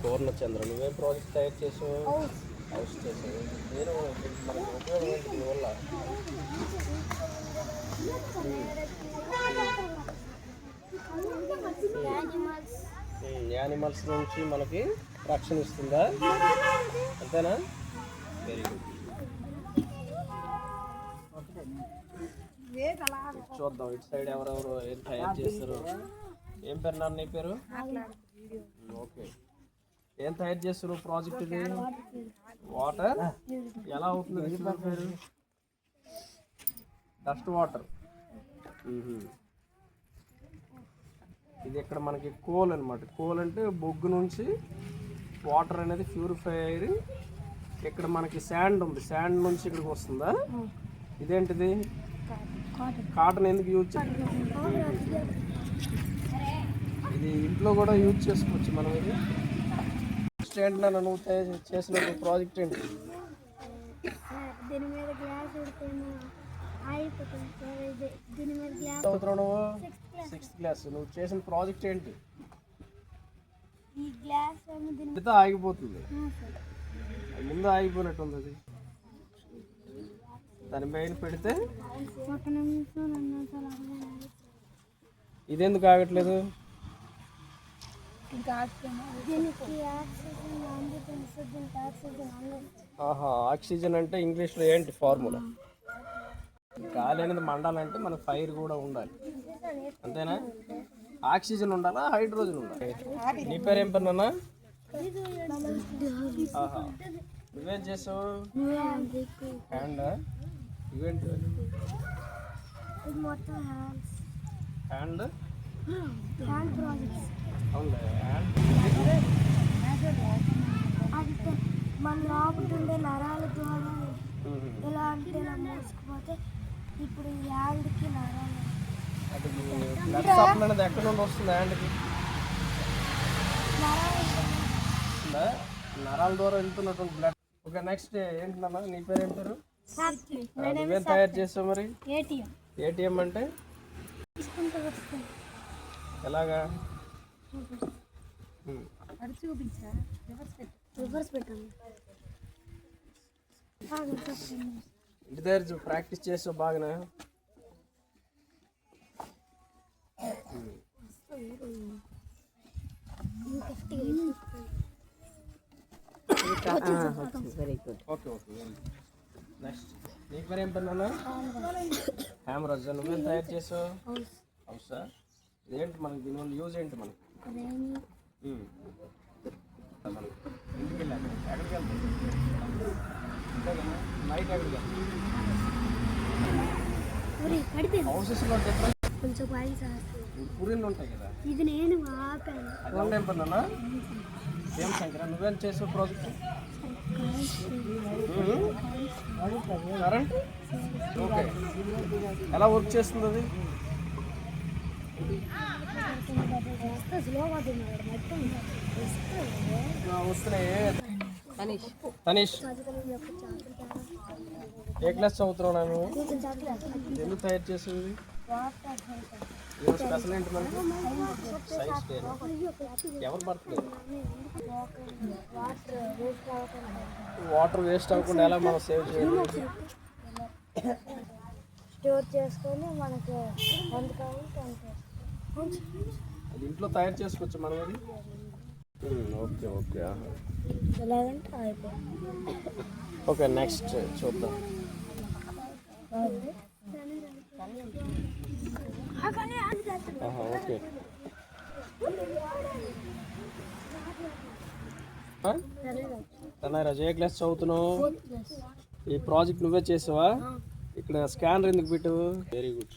పూర్ణచంద్ర నువ్వేం ప్రాజెక్ట్ తయారు చేసావు? హౌస్ చేసావు. నేను మనకు ఉపయోగం ఏంటి దీనివల్ల? యానిమల్స్ నుంచి మనకి రక్షణ ఇస్తుందా? అంతేనా? Very good. చూద్దాం ఇటు సైడ్ ఎవరెవరు ఏం తయారు చేస్తారు. ఏం పేరు నాన్న నీ పేరు? ఓకే. ఏం తయారు చేస్తారు ప్రాజెక్ట్ ఇది? వాటర్ ఎలా అవుతుంది? పేరు డస్ట్ వాటర్. ఇది ఇక్కడ మనకి కోల్ అనమాట. కోల్ అంటే బొగ్గు నుంచి వాటర్ అనేది ప్యూరిఫై అయ్యి ఇక్కడ మనకి శాండ్ ఉంది. శాండ్ నుంచి ఇక్కడికి వస్తుందా? ఇదేంటిది? కాటన్. ఎందుకు యూజ్ చేయాలి? ఇది ఇంట్లో కూడా యూజ్ చేసుకోవచ్చు మనం. ఇది ఏంటన్నా నువ్వు చేసిన ప్రాజెక్ట్ ఏంటి? చదువుతున్నావు? 6th class. నువ్వు చేసిన ప్రాజెక్ట్ ఏంటి? ఆగిపోతుంది. ముందు ఆగిపోయినట్టుంది. అది దాని పైన పెడితే ఇదెందుకు ఆగట్లేదు? ఆక్సిజన్ అంటే ఇంగ్లీష్లో ఏంటి ఫార్ములా? గాలి అనేది మండాలంటే మనకు ఫైర్ కూడా ఉండాలి. అంతేనా? ఆక్సిజన్ ఉండాలా, హైడ్రోజన్ ఉండాలి. నీ పేరు ఏం పేరు నాన్న? నువ్వేం చేసావు? హ్యాండ్. ఇవేంటి? హ్యాండ్. అవునులే. మన లోపల నరాల ద్వారా ఎలా అంటే మోసుకుపోతే ఇప్పుడు హ్యాండ్కి నరాలు. బ్లడ్ సప్లై అనేది ఎక్కడ నుండి వస్తుంది? హ్యాండ్కి నరాల ద్వారా వెళ్తున్నటువంటి బ్లడ్. ఓకే, నెక్స్ట్ ఏంటన్నా నీ పేరు? ఏం పేరు? నువ్వేం తయారు చేస్తావు మరి? ఏటీఎం అంటే ఎలాగా? ఇంటి దగ్గర ప్రాక్టీస్ చేస్తావు బాగానే. Okay okay. నెక్స్ట్ నీ పేరు ఏం పని? హ్యామరాజ్. నువ్వేం తయారు చేసావు? హౌసా? ఇదేంటి మనకి? దీనివల్ల యూజ్ ఏంటి మనకి? ఇంటికి వెళ్ళాక ఎక్కడికి వెళ్తాం? నైట్ ఎక్కడికి వెళ్తాం? హౌసెస్లో పూరీలు ఉంటాయి కదా. ఇది నేను ఆపాను. అదే ఏం పని అన్నా? ఏం శంకర నువ్వేం చేసావు ప్రాజెక్ట్? కరెంట్. ఓకే. ఎలా వర్క్ చేస్తుంది అది? వస్తున్నాయి. తనీష్ ఏ క్లాస్ చదువుతున్నావు? నేను ఎందుకు తయారు చేసింది? స్పెషల్ ఏంటి మనకి? Science day. ఎవరు బర్త్డే? వాటర్ వేస్ట్ అవ్వకుండా ఎలా మనం సేవ్ చేయాలి? స్టోర్ చేసుకొని మనకి ఎంత కావాలంటే అది ఇంట్లో తయారు చేసుకోవచ్చు మనం. అది ఓకే ఓకే. ఎలాగంటే అయిపోయింది. ఓకే, నెక్స్ట్ చూద్దాం. ఓకే. తనరాజు ఏ క్లాస్ చదువుతున్నావు? ఈ ప్రాజెక్ట్ నువ్వే చేసావా? ఇక్కడ స్కానర్ ఎందుకు పెట్టావు? Very good.